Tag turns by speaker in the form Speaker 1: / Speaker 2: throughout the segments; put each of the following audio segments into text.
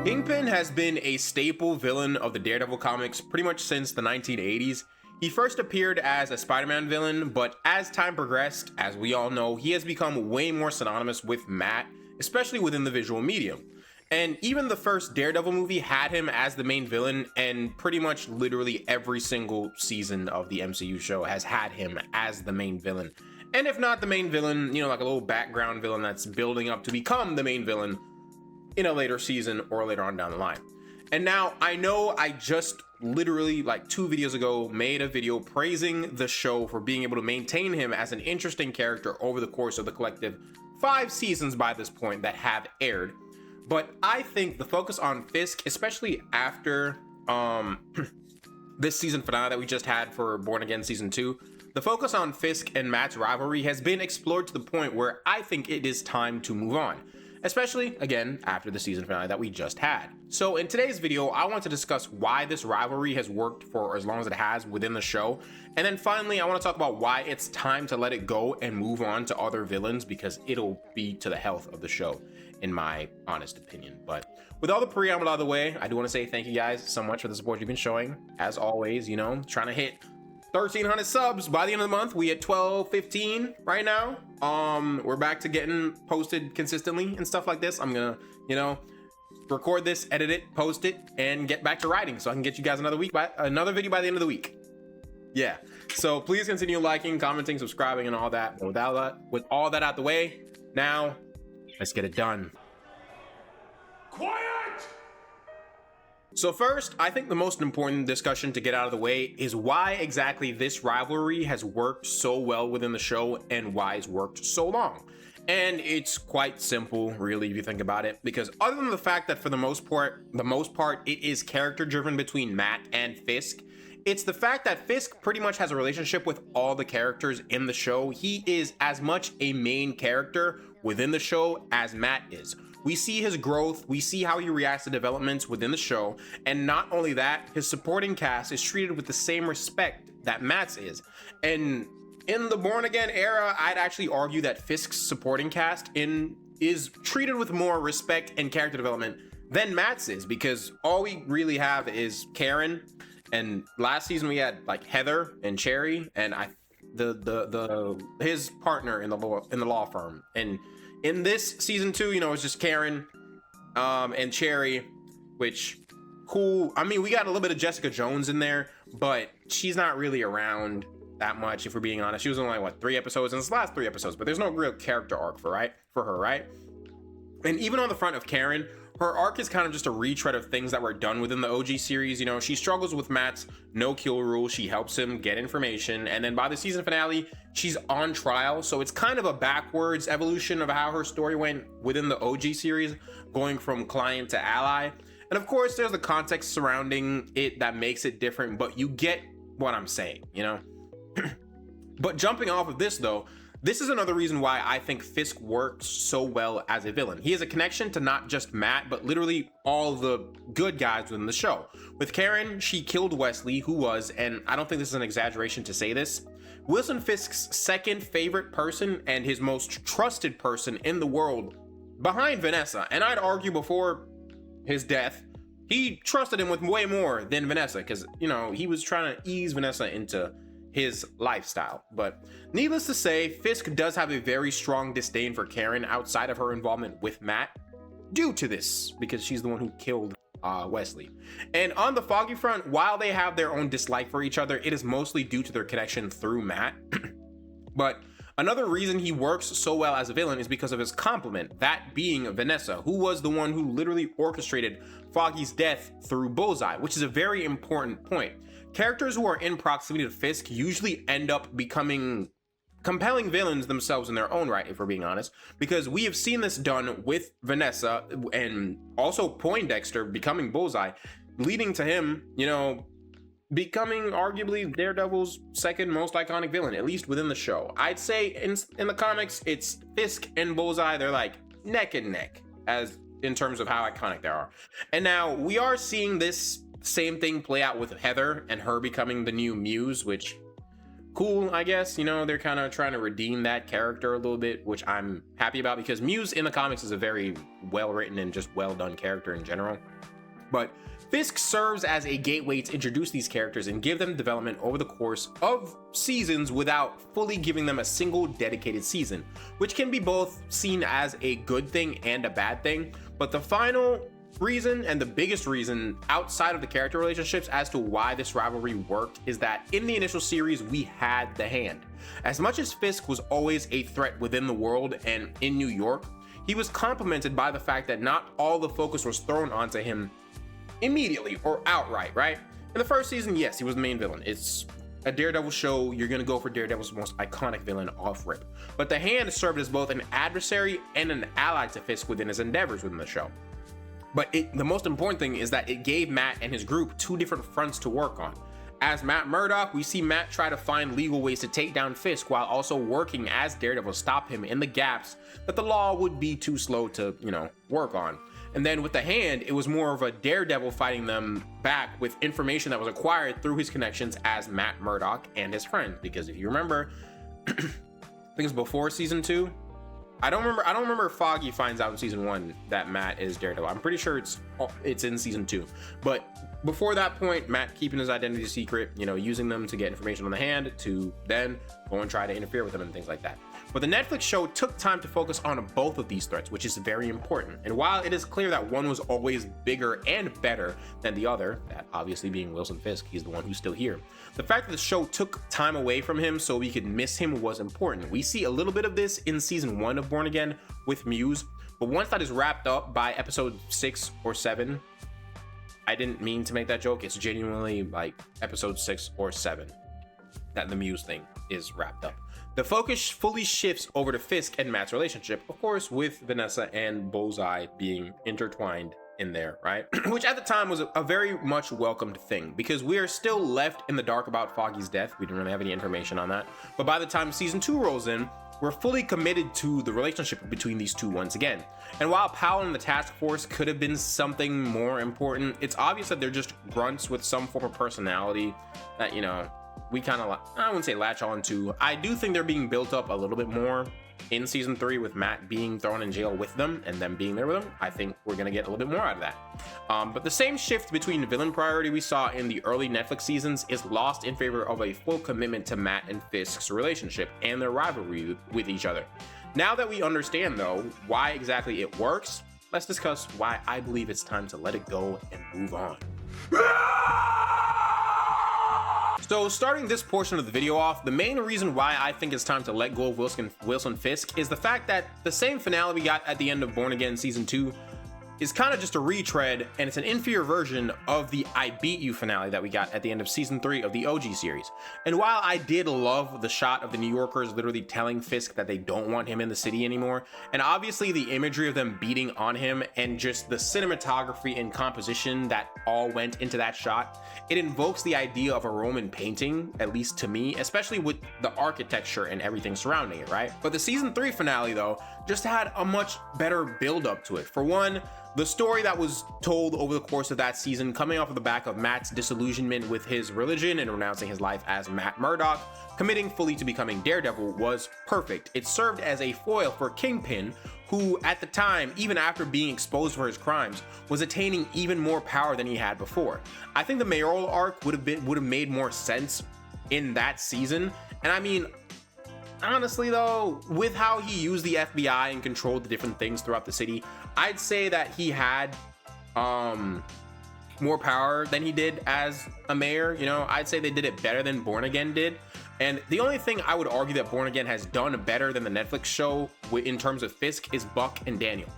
Speaker 1: Kingpin has been a staple villain of the Daredevil comics pretty much since the 1980s. He first appeared as a Spider-Man villain, but as time progressed, as we all know, he has become way more synonymous with Matt, especially within the visual medium. And even the first Daredevil movie had him as the main villain, and pretty much literally every single season of the MCU show has had him as the main villain. And if not the main villain, like a little background villain that's building up to become the main villain in a later season or later on down the line. And now I know I just literally like 2 videos ago made a video praising the show for being able to maintain him as an interesting character over the course of the collective 5 seasons by this point that have aired. But I think the focus on Fisk, especially after this season finale that we just had for Born Again Season 2, the focus on Fisk and Matt's rivalry has been explored to the point where I think it is time to move on. Especially, again, after the season finale that we just had. So in today's video, I want to discuss why this rivalry has worked for as long as it has within the show. And then finally, I want to talk about why it's time to let it go and move on to other villains, because it'll be to the health of the show, in my honest opinion. But with all the preamble out of the way, I do want to say thank you guys so much for the support you've been showing. As always, trying to hit 1,300 subs by the end of the month. We at 1,215 right now. We're back to getting posted consistently and stuff like this. I'm gonna, record this, edit it, post it, and get back to writing so I can get you guys another video by the end of the week. Yeah. So please continue liking, commenting, subscribing, and all that. But with all that out the way, now let's get it done. Quiet! So first, I think the most important discussion to get out of the way is why exactly this rivalry has worked so well within the show and why it's worked so long. And it's quite simple, really, if you think about it, because other than the fact that for the most part, it is character driven between Matt and Fisk, it's the fact that Fisk pretty much has a relationship with all the characters in the show. He is as much a main character within the show as Matt is. We see his growth, we see how he reacts to developments within the show, and not only that, his supporting cast is treated with the same respect that Matt's is. And in the Born Again era, I'd actually argue that Fisk's supporting cast is treated with more respect and character development than Matt's is, because all we really have is Karen, and last season we had like Heather and Cherry, and his partner in the law firm. And in this season 2, it's just Karen and Cherry, which cool. I mean, we got a little bit of Jessica Jones in there, but she's not really around that much, if we're being honest. She was only 3 episodes in this last 3 episodes, but there's no real character arc for her, right? And even on the front of Karen, her arc is kind of just a retread of things that were done within the OG series. She struggles with Matt's no-kill rule. She helps him get information. And then by the season finale, she's on trial. So it's kind of a backwards evolution of how her story went within the OG series, going from client to ally. And of course, there's the context surrounding it that makes it different, but you get what I'm saying, But jumping off of this, though, this is another reason why I think Fisk works so well as a villain. He has a connection to not just Matt, but literally all the good guys within the show. With Karen, she killed Wesley, who was, and I don't think this is an exaggeration to say this, Wilson Fisk's second favorite person and his most trusted person in the world, behind Vanessa. And I'd argue before his death, he trusted him with way more than Vanessa, because, he was trying to ease Vanessa into his lifestyle. But needless to say, Fisk does have a very strong disdain for Karen outside of her involvement with Matt due to this, because she's the one who killed Wesley. And on the Foggy front, while they have their own dislike for each other, it is mostly due to their connection through Matt. But another reason he works so well as a villain is because of his complement, that being Vanessa, who was the one who literally orchestrated Foggy's death through Bullseye, which is a very important point. Characters who are in proximity to Fisk usually end up becoming compelling villains themselves in their own right, if we're being honest, because we have seen this done with Vanessa and also Poindexter becoming Bullseye, leading to him, becoming arguably Daredevil's second most iconic villain, at least within the show. I'd say in the comics, it's Fisk and Bullseye. They're like neck and neck as in terms of how iconic they are. And now we are seeing this same thing play out with Heather and her becoming the new Muse, which cool, I guess. You know, they're kind of trying to redeem that character a little bit, which I'm happy about, because Muse in the comics is a very well written and just well done character in general. But Fisk serves as a gateway to introduce these characters and give them development over the course of seasons without fully giving them a single dedicated season, which can be both seen as a good thing and a bad thing. But the final reason, and the biggest reason outside of the character relationships as to why this rivalry worked, is that in the initial series we had the Hand. As much as Fisk was always a threat within the world and in New York, he was complemented by the fact that not all the focus was thrown onto him immediately or outright, right? In the first season, yes, he was the main villain. It's a Daredevil show. You're gonna go for Daredevil's most iconic villain off rip. But the Hand served as both an adversary and an ally to Fisk within his endeavors within the show. But the most important thing is that it gave Matt and his group two different fronts to work on. As Matt Murdock, we see Matt try to find legal ways to take down Fisk while also working as Daredevil to stop him in the gaps that the law would be too slow to, work on. And then with the Hand, it was more of a Daredevil fighting them back with information that was acquired through his connections as Matt Murdock and his friends. Because if you remember, I think it was before season 2. I don't remember if Foggy finds out in season 1 that Matt is Daredevil. I'm pretty sure it's in season 2. But before that point, Matt keeping his identity secret, using them to get information on the Hand to then go and try to interfere with them and things like that. But the Netflix show took time to focus on both of these threats, which is very important. And while it is clear that one was always bigger and better than the other, that obviously being Wilson Fisk, he's the one who's still here, the fact that the show took time away from him so we could miss him was important. We see a little bit of this in season 1 of Born Again with Muse, but once that is wrapped up by episode 6 or 7, I didn't mean to make that joke. It's genuinely like episode 6 or 7 that the Muse thing is wrapped up. The focus fully shifts over to Fisk and Matt's relationship, of course, with Vanessa and Bullseye being intertwined in there, right? Which at the time was a very much welcomed thing, because we are still left in the dark about Foggy's death. We didn't really have any information on that. But by the time season 2 rolls in, we're fully committed to the relationship between these two once again. And while Powell and the task force could have been something more important, it's obvious that they're just grunts with some form of personality that, we kind of, I wouldn't say latch on to. I do think they're being built up a little bit more in season 3 with Matt being thrown in jail with them and them being there with them. I think we're going to get a little bit more out of that. But the same shift between the villain priority we saw in the early Netflix seasons is lost in favor of a full commitment to Matt and Fisk's relationship and their rivalry with each other. Now that we understand, though, why exactly it works, let's discuss why I believe it's time to let it go and move on. So starting this portion of the video off, the main reason why I think it's time to let go of Wilson Fisk is the fact that the same finale we got at the end of Born Again season 2 is kind of just a retread, and it's an inferior version of the I Beat You finale that we got at the end of season 3 of the OG series. And while I did love the shot of the New Yorkers literally telling Fisk that they don't want him in the city anymore, and obviously the imagery of them beating on him and just the cinematography and composition that all went into that shot, it invokes the idea of a Roman painting, at least to me, especially with the architecture and everything surrounding it, right? But the season 3 finale, though, just had a much better build up to it. For one, the story that was told over the course of that season, coming off of the back of Matt's disillusionment with his religion and renouncing his life as Matt Murdock, committing fully to becoming Daredevil, was perfect. It served as a foil for Kingpin, who at the time, even after being exposed for his crimes, was attaining even more power than he had before. I think the mayoral arc would have made more sense in that season. And I mean, honestly though, with how he used the FBI and controlled the different things throughout the city, I'd say that he had more power than he did as a mayor. I'd say they did it better than Born Again did. And the only thing I would argue that Born Again has done better than the Netflix show in terms of Fisk is Buck and Daniel.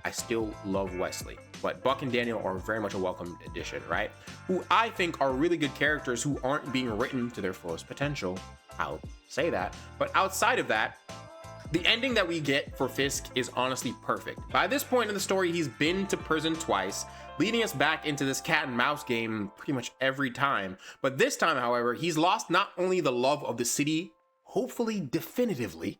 Speaker 1: I still love Wesley, but Buck and Daniel are very much a welcomed addition, right? Who I think are really good characters who aren't being written to their fullest potential. I'll say that. But outside of that, the ending that we get for Fisk is honestly perfect. By this point in the story, he's been to prison twice, leading us back into this cat and mouse game pretty much every time. But this time, however, he's lost not only the love of the city, hopefully definitively.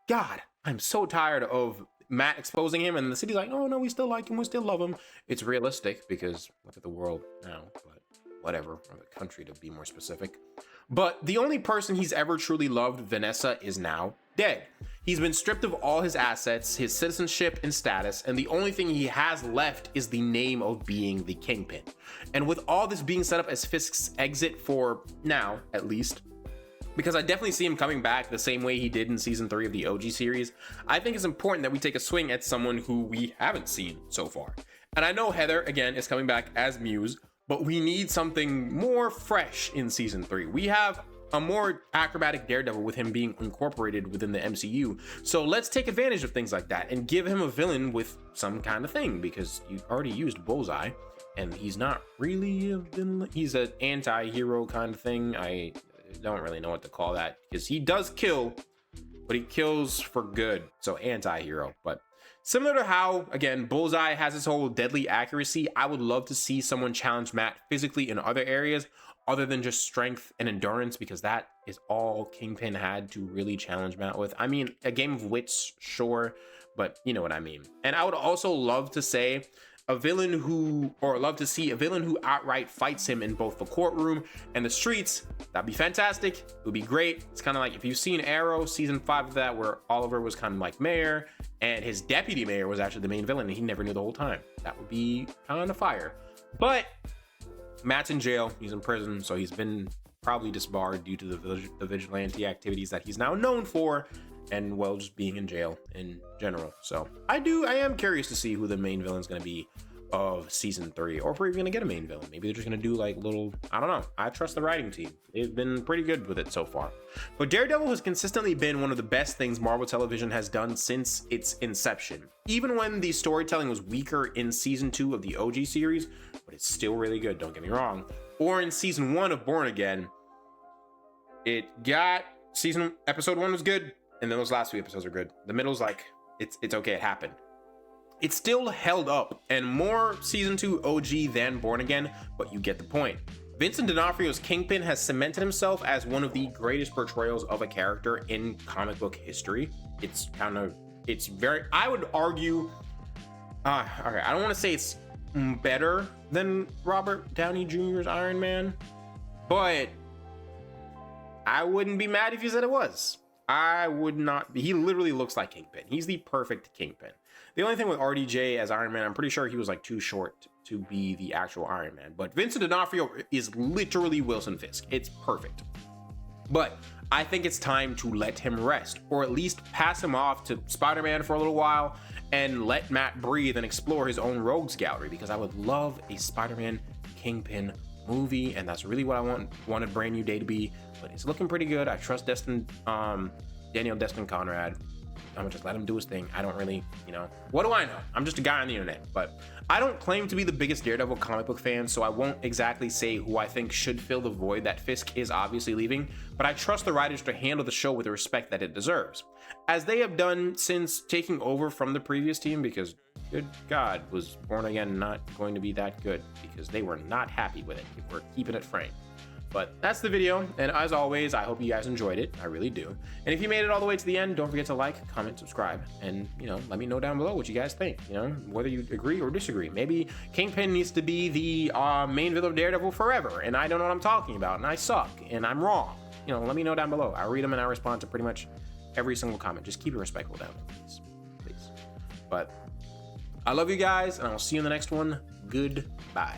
Speaker 1: God, I'm so tired of Matt exposing him and the city's like, oh no, we still like him, we still love him. It's realistic because look at the world now, but whatever, or the country to be more specific. But the only person he's ever truly loved, Vanessa, is now dead. He's been stripped of all his assets, his citizenship and status, and the only thing he has left is the name of being the Kingpin. And with all this being set up as Fisk's exit for now, at least, because I definitely see him coming back the same way he did in season 3 of the OG series, I think it's important that we take a swing at someone who we haven't seen so far. And I know Heather, again, is coming back as Muse, but we need something more fresh in season 3. We have a more acrobatic Daredevil with him being incorporated within the MCU. So let's take advantage of things like that and give him a villain with some kind of thing, because you already used Bullseye and he's not really a villain. He's an anti-hero kind of thing. I don't really know what to call that, because he does kill, but he kills for good. So anti-hero. But similar to how, again, Bullseye has his whole deadly accuracy, I would love to see someone challenge Matt physically in other areas other than just strength and endurance, because that is all Kingpin had to really challenge Matt with. I mean, a game of wits, sure, but you know what I mean. And I would also love to say a villain who, or love to see a villain who outright fights him in both the courtroom and the streets. That'd be fantastic. It would be great. It's kind of like if you've seen Arrow, season 5 of that, where Oliver was kind of like mayor and his deputy mayor was actually the main villain and he never knew the whole time. That would be kind of fire. But Matt's in jail, he's in prison, so he's been probably disbarred due to the vigilante activities that he's now known for, and well, just being in jail in general. So I am curious to see who the main villain is going to be of season 3, or if we're going to get a main villain. Maybe they're just going to do like little, I don't know. I trust the writing team. They've been pretty good with it so far. But Daredevil has consistently been one of the best things Marvel Television has done since its inception. Even when the storytelling was weaker in season 2 of the OG series, but it's still really good, don't get me wrong. Or in season 1 of Born Again, episode 1 was good, and then those last 2 episodes are good. The middle's like, it's okay, it happened. It still held up, and more season 2 OG than Born Again, but you get the point. Vincent D'Onofrio's Kingpin has cemented himself as one of the greatest portrayals of a character in comic book history. I would argue, okay, I don't want to say it's better than Robert Downey Jr.'s Iron Man, but I wouldn't be mad if you said it was. I would not be. He literally looks like Kingpin. He's the perfect Kingpin. The only thing with RDJ as Iron Man, I'm pretty sure he was like too short to be the actual Iron Man. But Vincent D'Onofrio is literally Wilson Fisk. It's perfect. But I think it's time to let him rest, or at least pass him off to Spider-Man for a little while and let Matt breathe and explore his own rogues gallery, because I would love a Spider-Man Kingpin movie, and that's really what I wanted Brand New Day to be. But it's looking pretty good. I trust Daniel Destin Conrad. I'm gonna just let him do his thing. I don't really, what do I know? I'm just a guy on the internet. But I don't claim to be the biggest Daredevil comic book fan, so I won't exactly say who I think should fill the void that Fisk is obviously leaving, but I trust the writers to handle the show with the respect that it deserves, as they have done since taking over from the previous team, because good God, was Born Again not going to be that good, because they were not happy with it, if we're keeping it frank. But that's the video, and as always, I hope you guys enjoyed it. I really do. And if you made it all the way to the end, don't forget to like, comment, subscribe, and let me know down below what you guys think, whether you agree or disagree. Maybe Kingpin needs to be the main villain of Daredevil forever, and I don't know what I'm talking about, and I suck, and I'm wrong. Let me know down below. I read them and I respond to pretty much every single comment. Just keep it respectful down there, please. But I love you guys, and I'll see you in the next one. Goodbye.